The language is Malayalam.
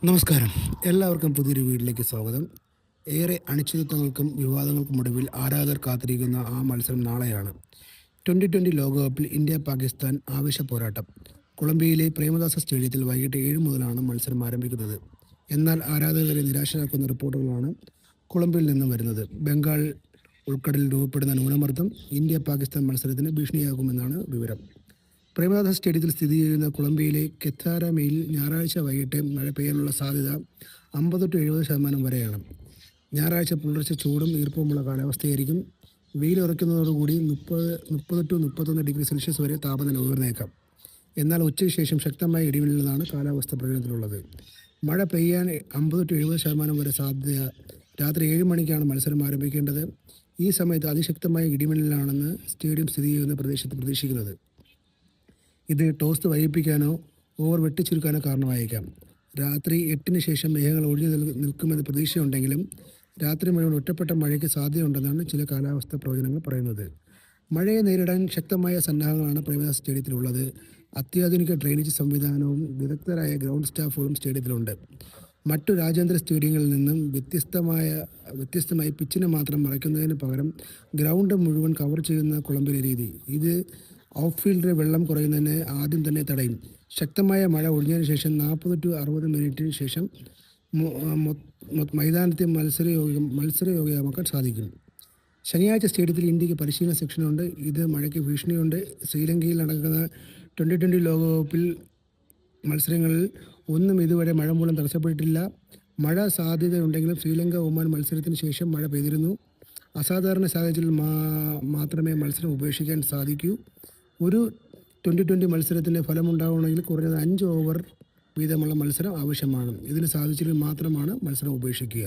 നമസ്കാരം. എല്ലാവർക്കും പുതിയൊരു വീഡിയോയിലേക്ക് സ്വാഗതം. ഏറെ അനിശ്ചിതത്വങ്ങൾക്കും വിവാദങ്ങൾക്കുമൊടുവിൽ ആരാധകർ കാത്തിരിക്കുന്ന ആ മത്സരം നാളെയാണ്. 2020 ലോകകപ്പിൽ ഇന്ത്യ-പാകിസ്ഥാൻ ആവേശ പോരാട്ടം. കൊളംബിയയിലെ പ്രേമദാസ സ്റ്റേഡിയത്തിൽ വൈകിട്ട് 7 മുതലാണ് മത്സരം ആരംഭിക്കുന്നത്. എന്നാൽ ആരാധകരെ നിരാശരാക്കുന്ന റിപ്പോർട്ടുകളാണ് കൊളംബിയയിൽ നിന്നും വരുന്നത്. ബംഗാൾ ഉൾക്കടലിൽ രൂപപ്പെടുന്ന ന്യൂനമർദ്ദം ഇന്ത്യ-പാകിസ്ഥാൻ മത്സരത്തിന് ഭീഷണിയാകുമെന്നാണ് വിവരം. പ്രേമദാസ സ്റ്റേഡിയത്തിൽ സ്ഥിതി ചെയ്യുന്ന കൊളംബിയയിലെ കെത്താരമയിൽ ഞായറാഴ്ച വൈകിട്ട് മഴ പെയ്യാനുള്ള സാധ്യത 50-70% വരെയാണ്. ഞായറാഴ്ച പുലർച്ചെ ചൂടും ഈർപ്പവുമുള്ള കാലാവസ്ഥയായിരിക്കും. വെയിലുറയ്ക്കുന്നതോടുകൂടി 30-31 ഡിഗ്രി സെൽഷ്യസ് വരെ താപനില ഉയർന്നേക്കാം. എന്നാൽ ഉച്ചയ്ക്ക് ശേഷം ശക്തമായ ഇടിമിന്നലാണ് കാലാവസ്ഥ പ്രവചനത്തിലുള്ളത്. മഴ പെയ്യാൻ 50-70% വരെ സാധ്യത. രാത്രി 7 മണിക്കാണ് മത്സരം ആരംഭിക്കേണ്ടത്. ഈ സമയത്ത് അതിശക്തമായ ഇടിമിന്നലാണെന്ന് സ്റ്റേഡിയം സ്ഥിതി ചെയ്യുന്ന പ്രദേശത്ത് പ്രതീക്ഷിക്കുന്നത്. ഇത് ടോസ് വൈകിപ്പിക്കാനോ ഓവർ വെട്ടിച്ചുരുക്കാനോ കാരണമായേക്കാം. രാത്രി 8-ന് ശേഷം മേഘങ്ങൾ ഒഴിഞ്ഞു നിൽക്കുമെന്ന് പ്രതീക്ഷയുണ്ടെങ്കിലും രാത്രി മുഴുവൻ ഒറ്റപ്പെട്ട മഴയ്ക്ക് സാധ്യതയുണ്ടെന്നാണ് ചില കാലാവസ്ഥാ പ്രവചനങ്ങൾ പറയുന്നത്. മഴയെ നേരിടാൻ ശക്തമായ സന്നാഹങ്ങളാണ് പ്രേമദാസ സ്റ്റേഡിയത്തിലുള്ളത്. അത്യാധുനിക ഡ്രെയിനേജ് സംവിധാനവും വിദഗ്ധരായ ഗ്രൗണ്ട് സ്റ്റാഫുകളും സ്റ്റേഡിയത്തിലുണ്ട്. മറ്റു രാജ്യാന്തര സ്റ്റേഡിയങ്ങളിൽ നിന്നും വ്യത്യസ്തമായി പിച്ചിനെ മാത്രം മറയ്ക്കുന്നതിന് പകരം ഗ്രൗണ്ട് മുഴുവൻ കവർ ചെയ്യുന്ന കൊളംബിയയിലെ രീതി ഇത് ഔട്ട്ഫീൽഡിലെ വെള്ളം കുറയുന്നതിന് ആദ്യം തന്നെ തടയും. ശക്തമായ മഴ ഒഴിഞ്ഞതിന് ശേഷം 40-60 മിനിറ്റിന് ശേഷം മൈതാനത്തെ മത്സരയോഗ്യമാക്കാൻ സാധിക്കും. ശനിയാഴ്ച സ്റ്റേഡിയത്തിൽ ഇന്ത്യക്ക് പരിശീലന സെക്ഷനുണ്ട്. ഇത് മഴയ്ക്ക് ഭീഷണിയുണ്ട്. ശ്രീലങ്കയിൽ നടക്കുന്ന 2020 ലോകകപ്പിൽ മത്സരങ്ങളിൽ ഒന്നും ഇതുവരെ മഴ മൂലം തടസ്സപ്പെട്ടിട്ടില്ല. മഴ സാധ്യതയുണ്ടെങ്കിലും ശ്രീലങ്ക ഒമാൻ മത്സരത്തിന് ശേഷം മഴ പെയ്തിരുന്നു. അസാധാരണ സാഹചര്യത്തിൽ മാത്രമേ മത്സരം ഉപേക്ഷിക്കാൻ സാധിക്കൂ. ഒരു 2020 മത്സരത്തിന് ഫലമുണ്ടാവണമെങ്കിൽ കുറഞ്ഞത് 5 ഓവർ വീതമുള്ള മത്സരം ആവശ്യമാണ്. ഇതിന് സാധിച്ചെങ്കിൽ മാത്രമാണ് മത്സരം ഉപേക്ഷിക്കുക.